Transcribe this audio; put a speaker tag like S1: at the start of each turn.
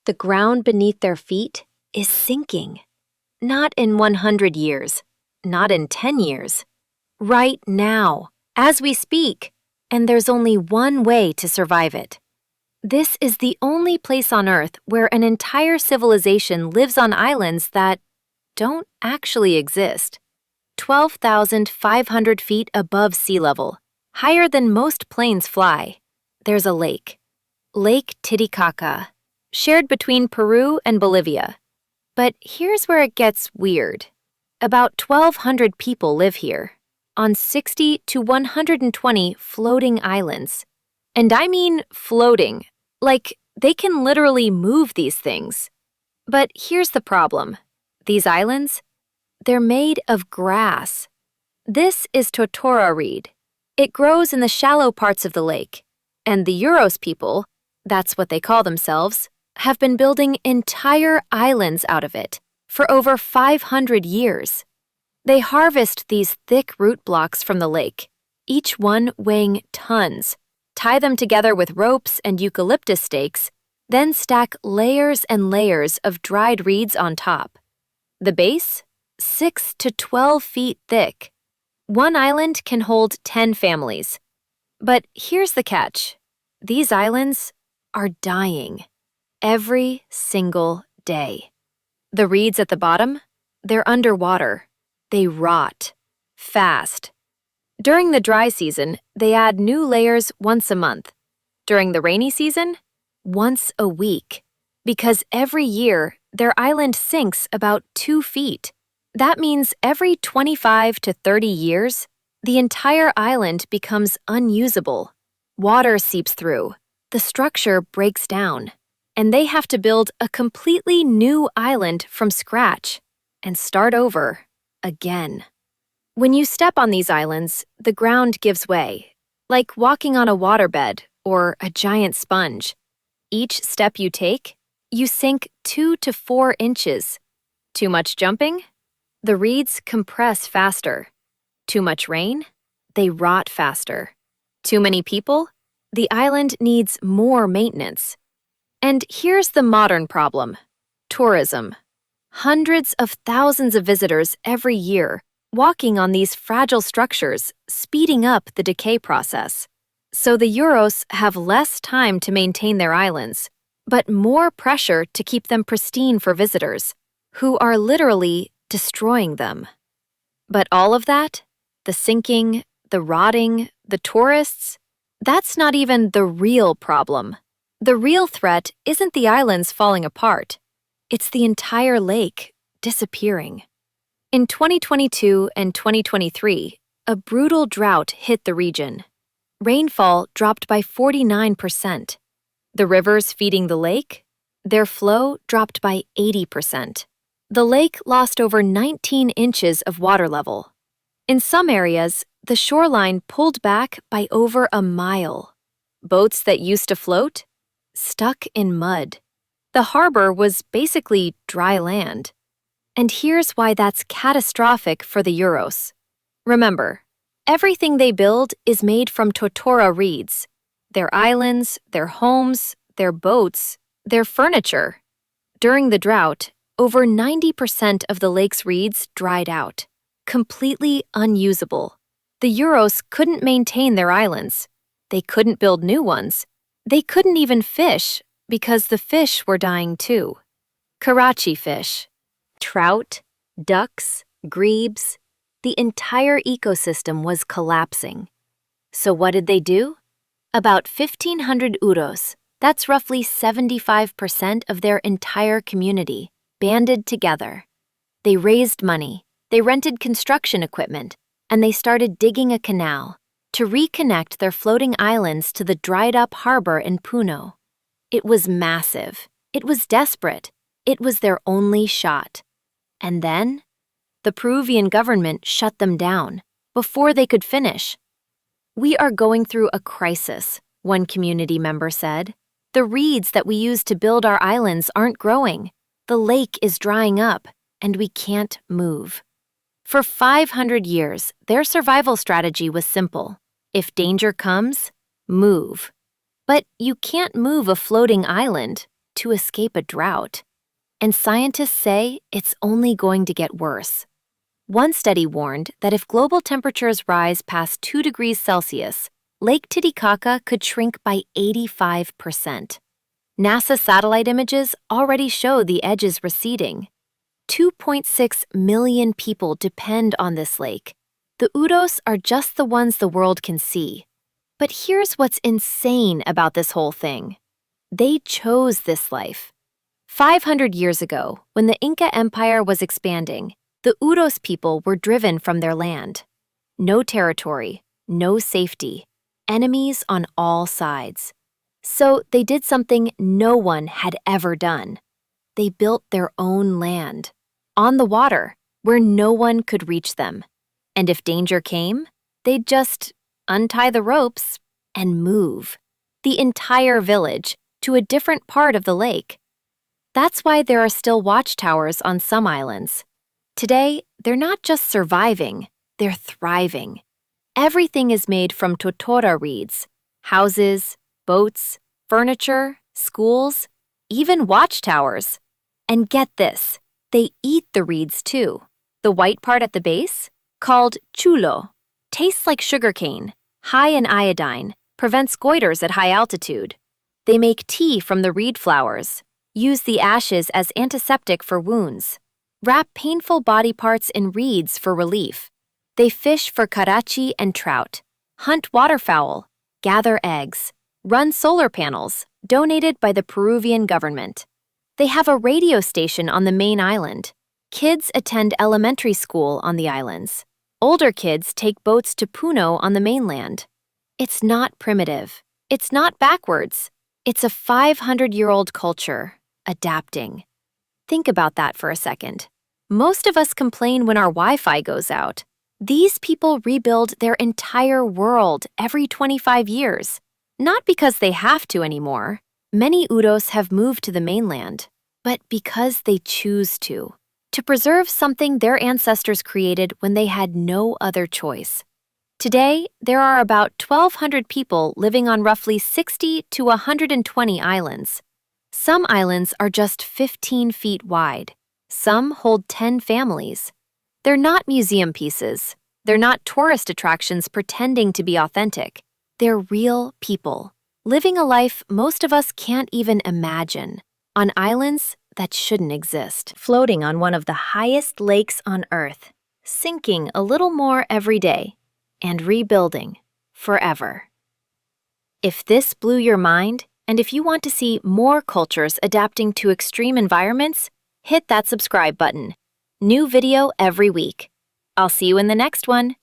S1: The ground beneath their feet is sinking. Not in 100 years, not in 10 years. Right now, as we speak, and there's only one way to survive it. This is the only place on Earth where an entire civilization lives on islands that don't actually exist. 12,500 feet above sea level, higher than most planes fly. There's a lake, Lake Titicaca, shared between Peru and Bolivia. But here's where it gets weird. About 1,200 people live here, on 60 to 120 floating islands. And I mean floating, like they can literally move these things. But here's the problem. These islands, they're made of grass. This is totora reed. It grows in the shallow parts of the lake. And the Uros people, that's what they call themselves, have been building entire islands out of it for over 500 years. They harvest these thick root blocks from the lake, each one weighing tons, tie them together with ropes and eucalyptus stakes, then stack layers and layers of dried reeds on top. The base? 6 to 12 feet thick. One island can hold 10 families. But here's the catch. These islands are dying every single day. The reeds at the bottom, they're underwater. They rot fast. During the dry season, they add new layers once a month. During the rainy season, once a week. Because every year, their island sinks about 2 feet. That means every 25 to 30 years, the entire island becomes unusable. Water seeps through. The structure breaks down. And they have to build a completely new island from scratch and start over again. When you step on these islands, the ground gives way, like walking on a waterbed or a giant sponge. Each step you take, you sink 2 to 4 inches. Too much jumping? The reeds compress faster. Too much rain? They rot faster. Too many people? The island needs more maintenance. And here's the modern problem: tourism. Hundreds of thousands of visitors every year walking on these fragile structures, speeding up the decay process. So the Uros have less time to maintain their islands, but more pressure to keep them pristine for visitors, who are literally destroying them. But all of that, the sinking, the rotting, the tourists, that's not even the real problem. The real threat isn't the islands falling apart. It's the entire lake disappearing. In 2022 and 2023, a brutal drought hit the region. Rainfall dropped by 49%. The rivers feeding the lake, their flow dropped by 80%. The lake lost over 19 inches of water level. In some areas, the shoreline pulled back by over a mile. Boats that used to float? Stuck in mud. The harbor was basically dry land. And here's why that's catastrophic for the Uros. Remember, everything they build is made from totora reeds. Their islands, their homes, their boats, their furniture. During the drought, over 90% of the lake's reeds dried out, completely unusable. The Uros couldn't maintain their islands. They couldn't build new ones. They couldn't even fish because the fish were dying too. Karachi fish, trout, ducks, grebes, the entire ecosystem was collapsing. So what did they do? About 1,500 Uros, that's roughly 75% of their entire community, banded together. They raised money, they rented construction equipment, and they started digging a canal to reconnect their floating islands to the dried-up harbor in Puno. It was massive. It was desperate. It was their only shot. And then, the Peruvian government shut them down before they could finish. "We are going through a crisis," one community member said. "The reeds that we use to build our islands aren't growing. The lake is drying up, and we can't move." For 500 years, their survival strategy was simple. If danger comes, move. But you can't move a floating island. to escape a drought. And scientists say it's only going to get worse. One study warned that if global temperatures rise past 2 degrees Celsius, Lake Titicaca could shrink by 85%. NASA satellite images already show the edges receding. 2.6 million people depend on this lake. The Uros are just the ones the world can see. But here's what's insane about this whole thing. They chose this life. 500 years ago, when the Inca Empire was expanding, the Uros people were driven from their land. No territory, no safety, enemies on all sides. So they did something no one had ever done. They built their own land, on the water, where no one could reach them. And if danger came, they'd just untie the ropes and move the entire village to a different part of the lake. That's why there are still watchtowers on some islands. Today, they're not just surviving, they're thriving. Everything is made from totora reeds: houses, boats, furniture, schools, even watchtowers. And get this, they eat the reeds too. The white part at the base, called chulo, tastes like sugarcane, high in iodine, prevents goiters at high altitude. They make tea from the reed flowers, use the ashes as antiseptic for wounds, wrap painful body parts in reeds for relief. They fish for karachi and trout, hunt waterfowl, gather eggs, run solar panels donated by the Peruvian government. They have a radio station on the main island. Kids attend elementary school on the islands. Older kids take boats to Puno on the mainland. It's not primitive. It's not backwards. It's a 500-year-old culture, adapting. Think about that for a second. Most of us complain when our Wi-Fi goes out. These people rebuild their entire world every 25 years. Not because they have to anymore. Many Uros have moved to the mainland, but because they choose to preserve something their ancestors created when they had no other choice. Today, there are about 1,200 people living on roughly 60 to 120 islands. Some islands are just 15 feet wide. Some hold 10 families. They're not museum pieces. They're not tourist attractions pretending to be authentic. They're real people, living a life most of us can't even imagine, on islands that shouldn't exist, floating on one of the highest lakes on Earth, sinking a little more every day, and rebuilding forever. If this blew your mind, and if you want to see more cultures adapting to extreme environments, hit that subscribe button. New video every week. I'll see you in the next one.